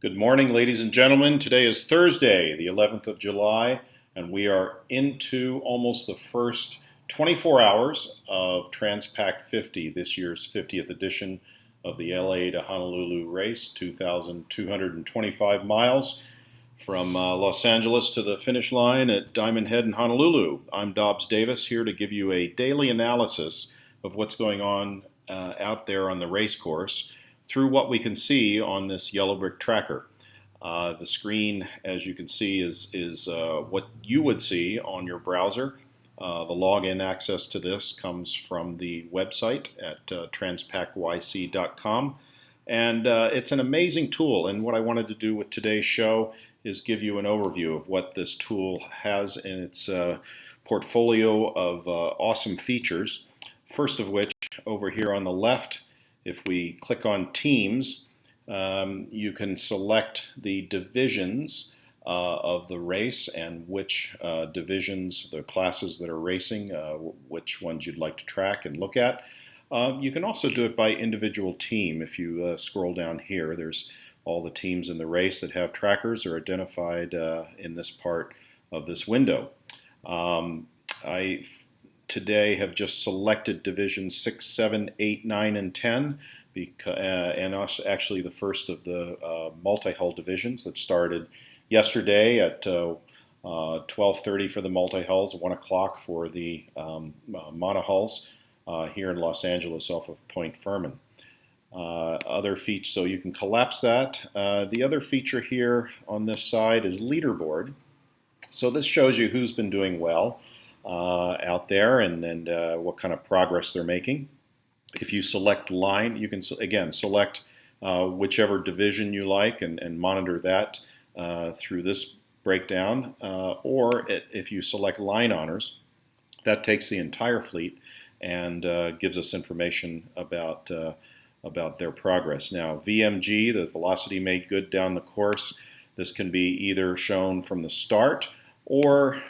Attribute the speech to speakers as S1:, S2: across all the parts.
S1: Good morning, ladies and gentlemen. Today is Thursday, the 11th of July, and we are into almost the first 24 hours of Transpac 50, this year's 50th edition of the LA to Honolulu race, 2,225 miles from Los Angeles to the finish line at Diamond Head in Honolulu. I'm Dobbs Davis, here to give you a daily analysis of what's going on out there on the race course through what we can see on this yellow brick tracker. The screen, as you can see, is what you would see on your browser. The login access to this comes from the website at transpacYC.com. And it's an amazing tool. And what I wanted to do with today's show is give you an overview of what this tool has in its portfolio of awesome features. First of which, over here on the left, if we click on Teams, you can select the divisions of the race and which divisions, the classes that are racing, which ones you'd like to track and look at. You can also do it by individual team. If you scroll down here, there's all the teams in the race that have trackers are identified in this part of this window. I today have just selected divisions 6, 7, 8, 9, and 10, and actually the first of the multi-hull divisions that started yesterday at 12:30 for the multi-hulls, 1 o'clock for the monohulls here in Los Angeles off of Point Furman. Other features, so you can collapse that. The other feature here on this side is leaderboard. So this shows you who's been doing well out there and what kind of progress they're making. If you select line, you can again select whichever division you like and monitor that through this breakdown. Or if you select line honors, that takes the entire fleet and gives us information about their progress. Now, VMG, the velocity made good down the course, this can be either shown from the start or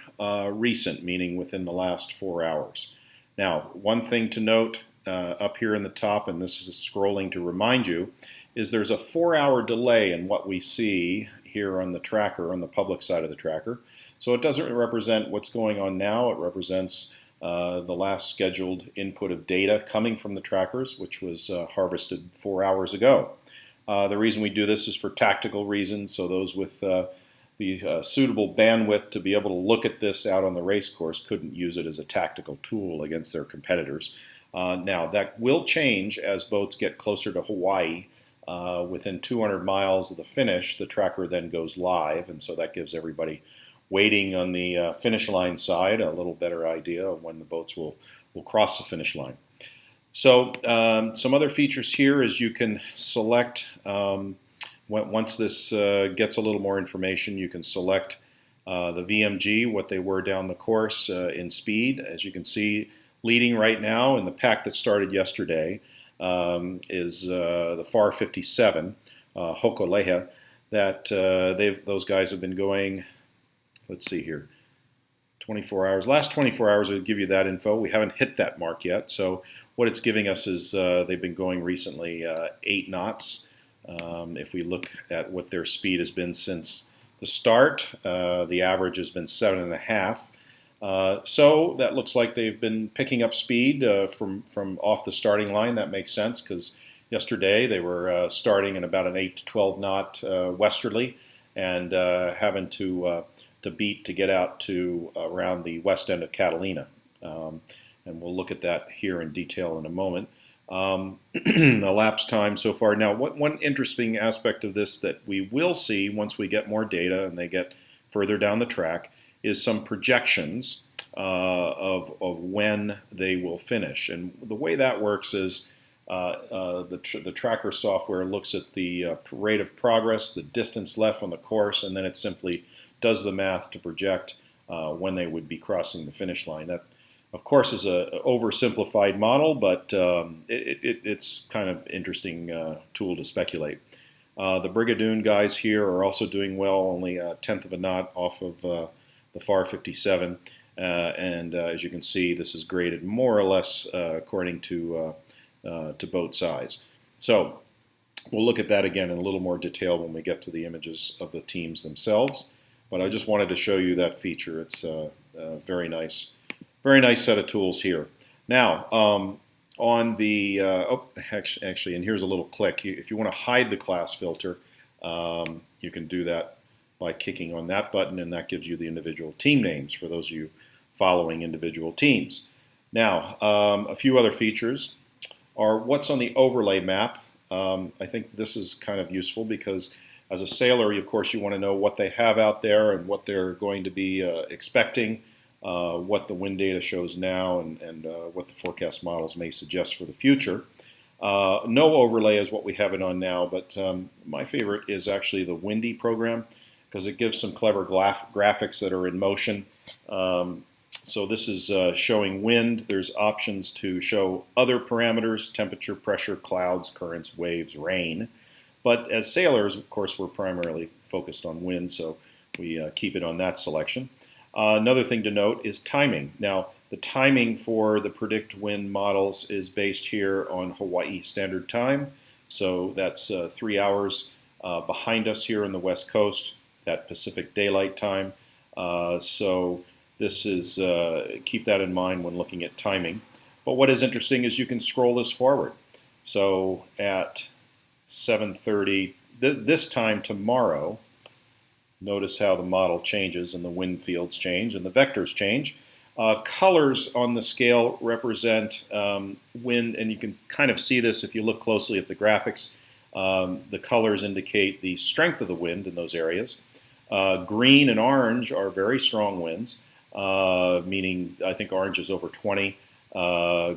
S1: recent, meaning within the last 4 hours. Now, one thing to note up here in the top, and this is scrolling to remind you, is there's a 4-hour delay in what we see here on the tracker, on the public side of the tracker. So it doesn't represent what's going on now. It represents the last scheduled input of data coming from the trackers, which was harvested 4 hours ago. The reason we do this is for tactical reasons, so those with the suitable bandwidth to be able to look at this out on the race course couldn't use it as a tactical tool against their competitors. Now, that will change as boats get closer to Hawaii. Within 200 miles of the finish, the tracker then goes live, and so that gives everybody waiting on the finish line side a little better idea of when the boats will cross the finish line. So some other features here is you can select, once this gets a little more information, you can select the VMG, what they were down the course in speed. As you can see, leading right now in the pack that started yesterday is the FAR 57, Hokoleha, that those guys have been going, let's see here, 24 hours. Last 24 hours will give you that info. We haven't hit that mark yet. So what it's giving us is they've been going recently 8 knots. If we look at what their speed has been since the start, the average has been 7.5. So that looks like they've been picking up speed from off the starting line. That makes sense because yesterday they were starting in about an 8 to 12 knot westerly and having to beat to get out to around the west end of Catalina. And we'll look at that here in detail in a moment. The elapsed time so far. Now, one interesting aspect of this that we will see once we get more data and they get further down the track is some projections of when they will finish. And the way that works is the tracker software looks at the rate of progress, the distance left on the course, and then it simply does the math to project when they would be crossing the finish line. That, of course, is an oversimplified model, but it's kind of interesting tool to speculate. The Brigadoon guys here are also doing well, only a tenth of a knot off of the FAR 57. And as you can see, this is graded more or less according to boat size. So We'll look at that again in a little more detail when we get to the images of the teams themselves. But I just wanted to show you that feature. It's a very nice set of tools here. Now, on the, actually, and here's a little click. If you want to hide the class filter, you can do that by clicking on that button, and that gives you the individual team names for those of you following individual teams. Now, a few other features are what's on the overlay map. I think this is kind of useful because as a sailor, of course, you want to know what they have out there and what they're going to be expecting, what the wind data shows now, and what the forecast models may suggest for the future. No overlay is what we have it on now, but my favorite is actually the Windy program because it gives some clever graphics that are in motion. So this is showing wind. There's options to show other parameters: temperature, pressure, clouds, currents, waves, rain. But as sailors, of course, we're primarily focused on wind, so we keep it on that selection. Another thing to note is timing. Now, the timing for the predict wind models is based here on Hawaii Standard Time. So that's 3 hours behind us here on the West Coast, that Pacific Daylight Time. So this is, keep that in mind when looking at timing. But what is interesting is you can scroll this forward. So at 7:30, this time tomorrow, notice how the model changes and the wind fields change and the vectors change. Colors on the scale represent wind, and you can kind of see this if you look closely at the graphics. The colors indicate the strength of the wind in those areas. Green and orange are very strong winds, meaning I think orange is over 20,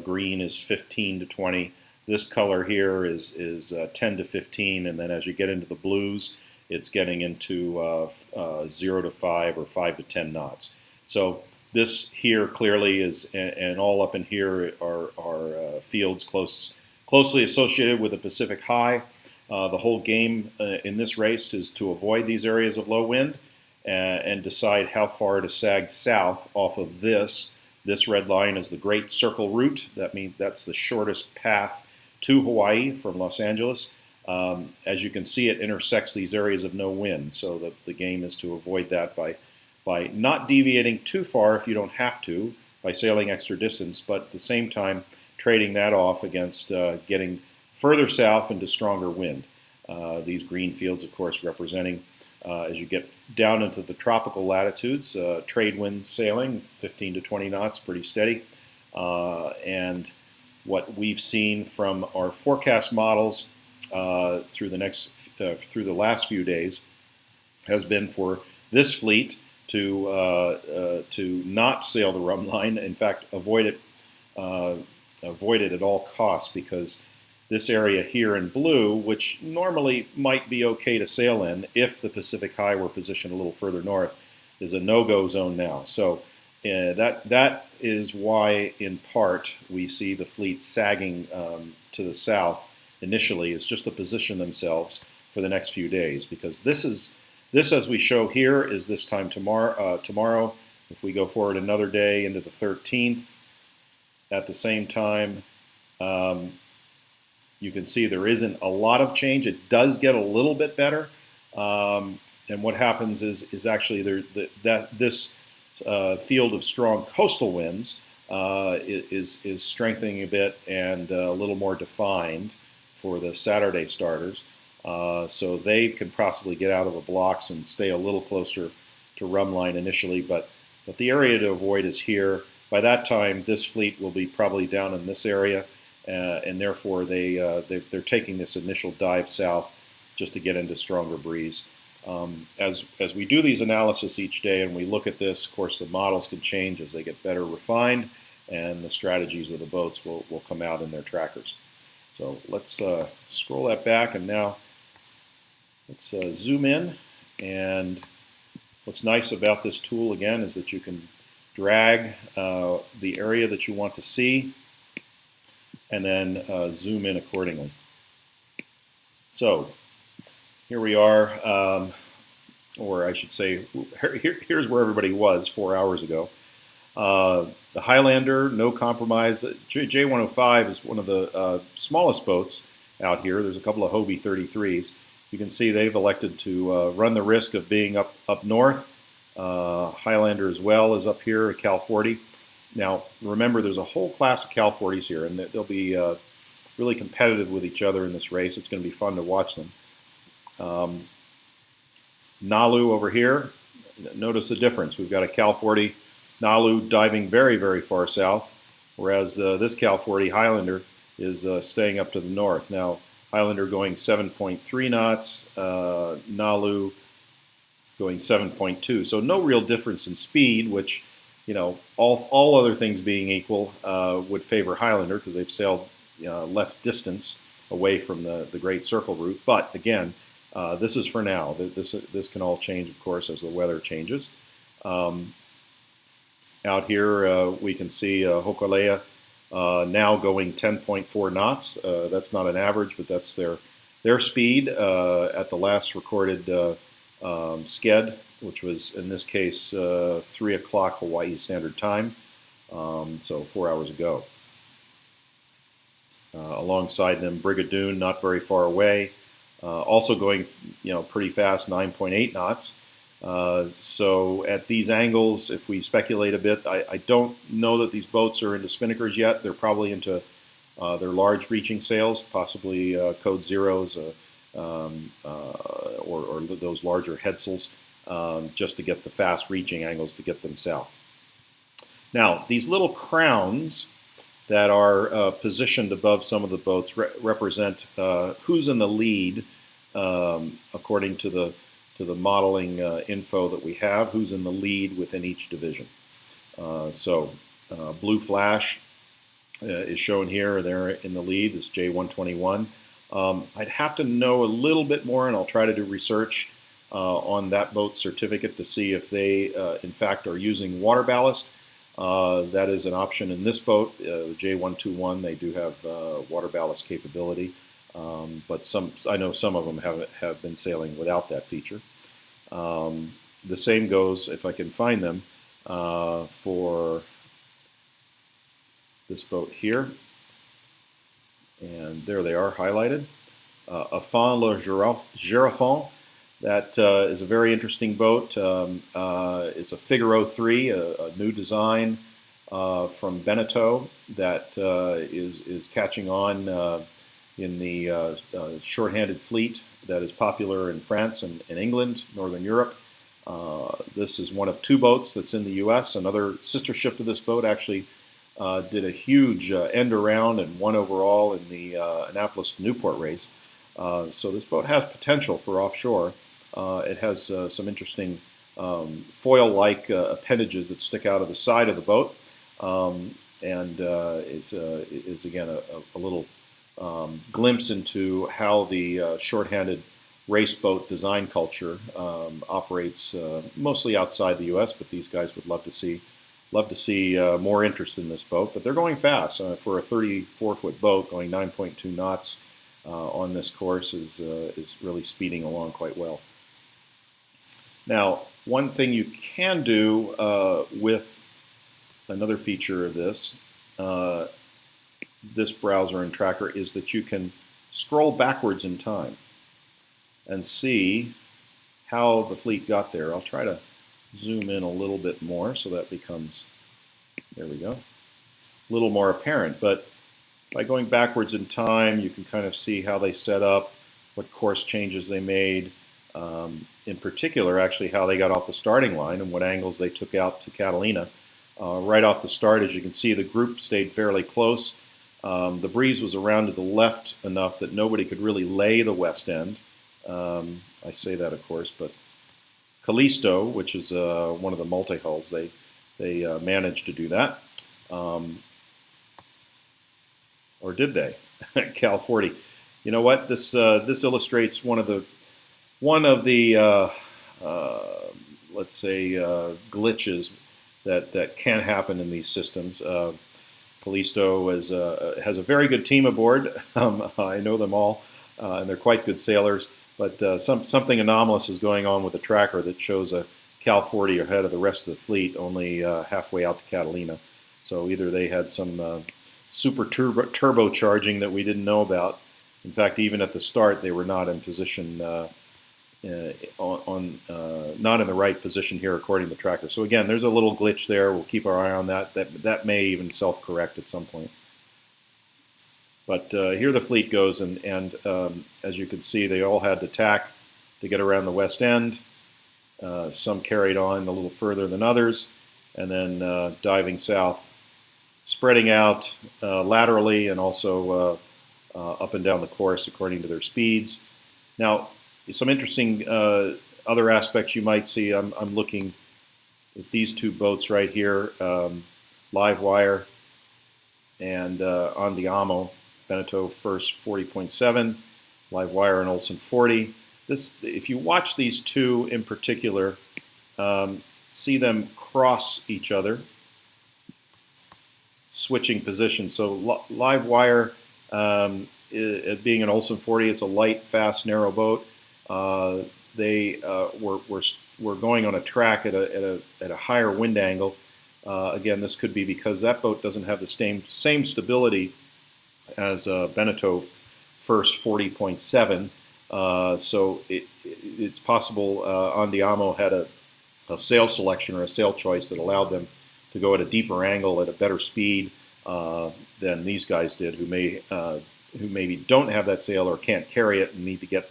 S1: green is 15 to 20. This color here is 10 to 15, and then as you get into the blues, it's getting into 0 to 5 or 5 to 10 knots. So this here clearly is, and all up in here are fields closely associated with the Pacific High. The whole game in this race is to avoid these areas of low wind and decide how far to sag south off of this. This red line is the Great Circle Route. That means that's the shortest path to Hawaii from Los Angeles. As you can see, it intersects these areas of no wind, so the game is to avoid that by not deviating too far if you don't have to, by sailing extra distance, but at the same time trading that off against getting further south into stronger wind. These green fields, of course, representing as you get down into the tropical latitudes, trade wind sailing, 15 to 20 knots, pretty steady. And what we've seen from our forecast models through the last few days has been for this fleet to not sail the rum line. In fact, avoid it at all costs, because this area here in blue, which normally might be okay to sail in if the Pacific High were positioned a little further north, is a no-go zone now. So that is why, in part, we see the fleet sagging to the south initially. It's just to position themselves for the next few days, because this, as we show here, is this time tomorrow. If we go forward another day into the 13th, at the same time, you can see there isn't a lot of change. It does get a little bit better, and what happens is actually this field of strong coastal winds is strengthening a bit and a little more defined for the Saturday starters. So they can possibly get out of the blocks and stay a little closer to rum line initially, but the area to avoid is here. By that time, this fleet will be probably down in this area, and therefore they're taking this initial dive south just to get into stronger breeze. As we do these analysis each day and we look at this, of course, the models can change as they get better refined, and the strategies of the boats will come out in their trackers. So let's scroll that back, and now let's zoom in. And what's nice about this tool, again, is that you can drag the area that you want to see and then zoom in accordingly. So here we are, or I should say, here's where everybody was 4 hours ago. The Highlander, no compromise. J105 is one of the smallest boats, out here. There's a couple of Hobie 33s. You can see they've elected to run the risk of being up north. Highlander as well is up here, a Cal 40. Now, remember, there's a whole class of Cal 40s here, and they'll be really competitive with each other in this race. It's going to be fun to watch them. Nalu over here, notice the difference. We've got a Cal 40 Nalu diving very, very far south, whereas this Cal 40 Highlander is staying up to the north. Now, Highlander going 7.3 knots, Nalu going 7.2. So no real difference in speed, which, you know, all other things being equal, would favor Highlander because they've sailed less distance away from the Great Circle route. But again, this is for now. This can all change, of course, as the weather changes. Out here, we can see Hokulea now going 10.4 knots. That's not an average, but that's their speed at the last recorded sked, which was in this case 3 o'clock Hawaii Standard Time, so 4 hours ago. Alongside them, Brigadoon, not very far away, also going, you know, pretty fast, 9.8 knots. So at these angles, if we speculate a bit, I don't know that these boats are into spinnakers yet. They're probably into their large reaching sails, possibly code zeros or those larger headsails, just to get the fast reaching angles to get them south. Now, these little crowns that are positioned above some of the boats represent who's in the lead according to the modeling info that we have, who's in the lead within each division. Blue Flash is shown here. They're in the lead. It's J121. I'd have to know a little bit more, and I'll try to do research on that boat certificate to see if they, in fact, are using water ballast. That is an option in this boat, J121. They do have water ballast capability, but I know some of them have been sailing without that feature. The same goes, if I can find them, for this boat here. And there they are, highlighted. Affin le Girafon. That is a very interesting boat. It's a Figaro 3, a new design from Beneteau that is catching on in the short-handed fleet that is popular in France and England, Northern Europe. This is one of two boats that's in the U.S. Another sister ship to this boat actually did a huge end around and won overall in the Annapolis to Newport race. So this boat has potential for offshore. It has some interesting foil-like appendages that stick out of the side of the boat, and is again a little glimpse into how the short-handed race boat design culture operates mostly outside the U.S. But these guys would love to see more interest in this boat. But they're going fast for a 34-foot boat, going 9.2 knots on this course is really speeding along quite well. Now, one thing you can do with another feature of this browser and tracker is that you can scroll backwards in time and see how the fleet got there. I'll try to zoom in a little bit more so that becomes, there we go, a little more apparent. But by going backwards in time, you can kind of see how they set up, what course changes they made, in particular, actually, how they got off the starting line and what angles they took out to Catalina. Right off the start, as you can see, the group stayed fairly close. The breeze was around to the left enough that nobody could really lay the west end. I say that, of course, but Callisto, which is one of the multi-hulls, they managed to do that. Or did they? Cal 40. You know what? This illustrates one of the let's say glitches that can happen in these systems. Callisto has a very good team aboard. I know them all, and they're quite good sailors. But something anomalous is going on with the tracker that shows a Cal 40 ahead of the rest of the fleet, only halfway out to Catalina. So either they had some super turbocharging that we didn't know about, In fact, even at the start, they were not in position not in the right position here according to the tracker. So again, there's a little glitch there. We'll keep our eye on that. That may even self-correct at some point. But here the fleet goes, and as you can see, they all had to tack to get around the west end. Some carried on a little further than others, and then diving south, spreading out laterally and also up and down the course according to their speeds. Now, some interesting other aspects you might see. I'm looking at these two boats right here, Live Wire and Andiamo, Veneto First 40.7, Live Wire and Olsen 40. If you watch these two in particular, see them cross each other, switching positions. So Live Wire, it being an Olsen 40, it's a light, fast, narrow boat. They were going on a track at a higher wind angle. Again, this could be because that boat doesn't have the same stability as Veneto First 40.7. So it's possible Andiamo had a sail selection or a sail choice that allowed them to go at a deeper angle at a better speed than these guys did, who maybe don't have that sail or can't carry it and need to get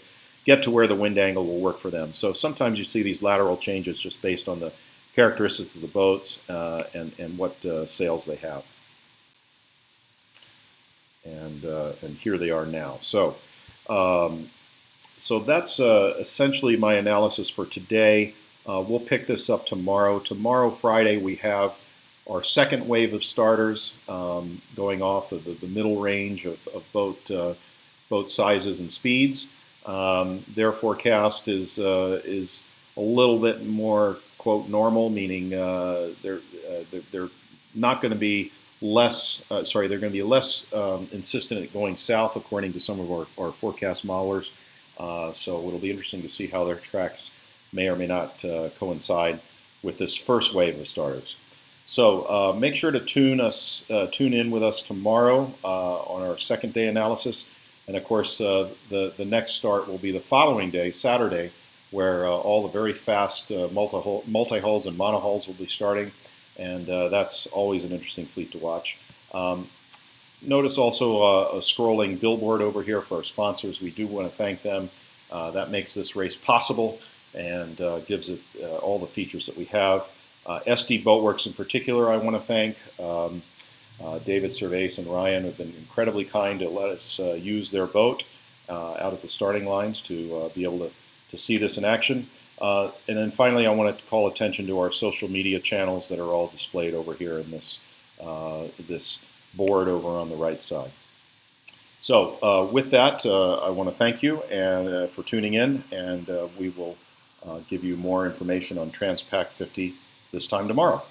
S1: to where the wind angle will work for them. So sometimes you see these lateral changes just based on the characteristics of the boats and what sails they have. And here they are now. So that's essentially my analysis for today. We'll pick this up tomorrow. Tomorrow, Friday, we have our second wave of starters going off of the middle range of boat sizes and speeds. Their forecast is a little bit more, quote, normal, meaning they're not going to be less, they're going to be less insistent at going south according to some of our forecast modelers. So it'll be interesting to see how their tracks may or may not coincide with this first wave of starters. So make sure to tune in with us tomorrow on our second day analysis. And of course, the next start will be the following day, Saturday, where all the very fast multi-hulls and monohulls will be starting. And that's always an interesting fleet to watch. Notice also a scrolling billboard over here for our sponsors. We do want to thank them. That makes this race possible and gives it all the features that we have. SD Boatworks in particular, I want to thank. David Cervais and Ryan have been incredibly kind to let us use their boat out at the starting lines to be able to see this in action. And then finally, I want to call attention to our social media channels that are all displayed over here in this board over on the right side. So with that, I want to thank you and for tuning in, and we will give you more information on Transpac 50 this time tomorrow.